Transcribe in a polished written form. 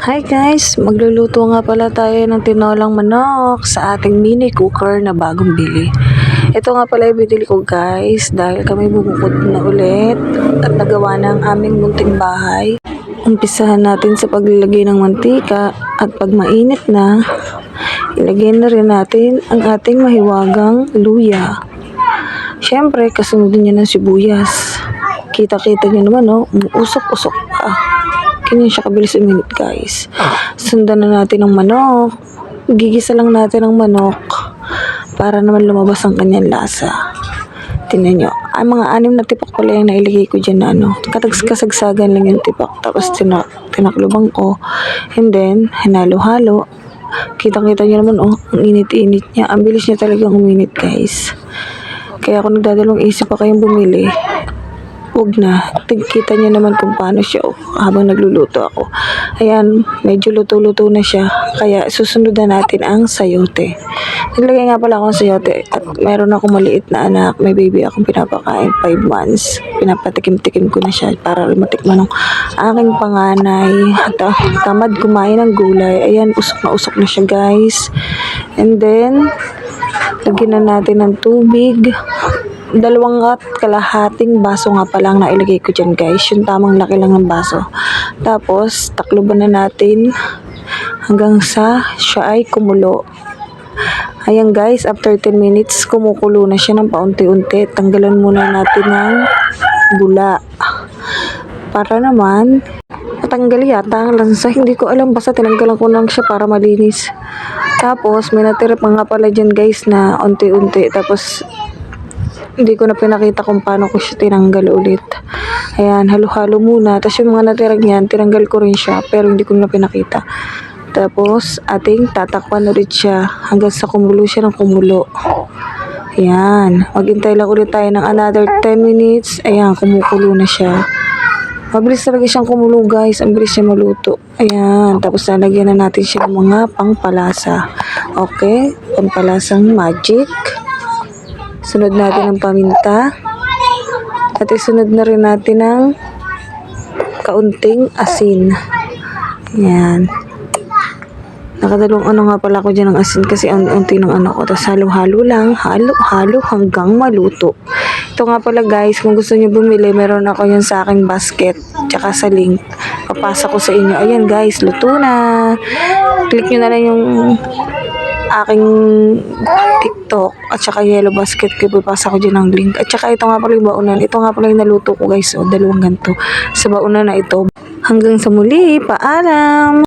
Hi guys, magluluto nga pala tayo ng tinolang manok sa ating mini cooker na bagong bili. Ito nga pala yung binili ko guys dahil kami bumukod na ulit at nagawa na ang aming munting bahay. Umpisahan natin sa paglalagay ng mantika at pag mainit na, ilagay na rin natin ang ating mahiwagang luya. Siyempre, kasunod niya ng sibuyas. Kita-kita niyo naman umuusok-usok pa. Ganyan siya kabilis uminit guys. Sundan na natin ang manok. Gigisa lang natin ang manok para naman lumabas ang kanyang lasa. Tingnan nyo. Ang mga 6 na tipak pala yung nailagay ko dyan na kasagsagan lang yung tipak. Tapos tinaklubang ko. And then, hinalo-halo. Kitang-kita nyo naman ang init-init niya. Ang bilis niya talagang uminit guys. Kaya kung nagdadalawang isip pa kayong bumili, huwag na. Kita niyo naman kung paano siya habang nagluluto ako. Ayan, medyo luto-luto na siya. Kaya susunod na natin ang sayote. Naglagay nga pala akong sayote at meron akong maliit na anak. May baby akong pinapakain, 5 months. Pinapatikim-tikim ko na siya para matikman ng aking panganay. At tamad kumain ng gulay. Ayan, usok na siya guys. And then, lagyan na natin ng tubig. 2.5 baso nga pala ang nailagay ko dyan guys. Yung tamang laki lang ng baso. Tapos, takluban na natin hanggang sa siya ay kumulo. Ayan guys, after 10 minutes, kumukulo na siya ng paunti-unti. Tanggalan muna natin ng bula. Para naman, matanggal yata ang lansa. Hindi ko alam, basta tinanggalan ko lang siya para malinis. Tapos, may natira pa nga pala dyan guys na unti-unti. Tapos, hindi ko na pinakita kung paano ko siya tinanggal ulit. Ayan, halo-halo muna. Tapos yung mga natirang yan, tinanggal ko rin siya. Pero hindi ko na pinakita. Tapos, ating tatakpan ulit siya hanggang sa kumulo siya ng kumulo. Ayan, maghintay lang ulit tayo ng another 10 minutes. Ayan, kumukulo na siya. Mabilis talaga siyang kumulo guys. Ang bilis siya maluto. Ayan, tapos lalagyan na natin siya ng mga pangpalasa. Okay, pangpalasang magic. Sunod natin ang paminta. At isunod na rin natin ang kaunting asin. Ayan. Nakadalawang nga pala ako dyan ng asin kasi unti ng ko. Tapos halo-halo lang. Halo-halo hanggang maluto. Ito nga pala guys, kung gusto nyo bumili, meron ako yan sa aking basket. Tsaka sa link. Papasa ko sa inyo. Ayan guys, luto na. Click nyo na lang yung aking TikTok at saka yellow basket ko, ipapasa ko dyan ang link. At saka ito nga pala yung baunan. Ito nga pala yung naluto ko guys. 2 ganito. Sa baunan na ito. Hanggang sa muli, paalam!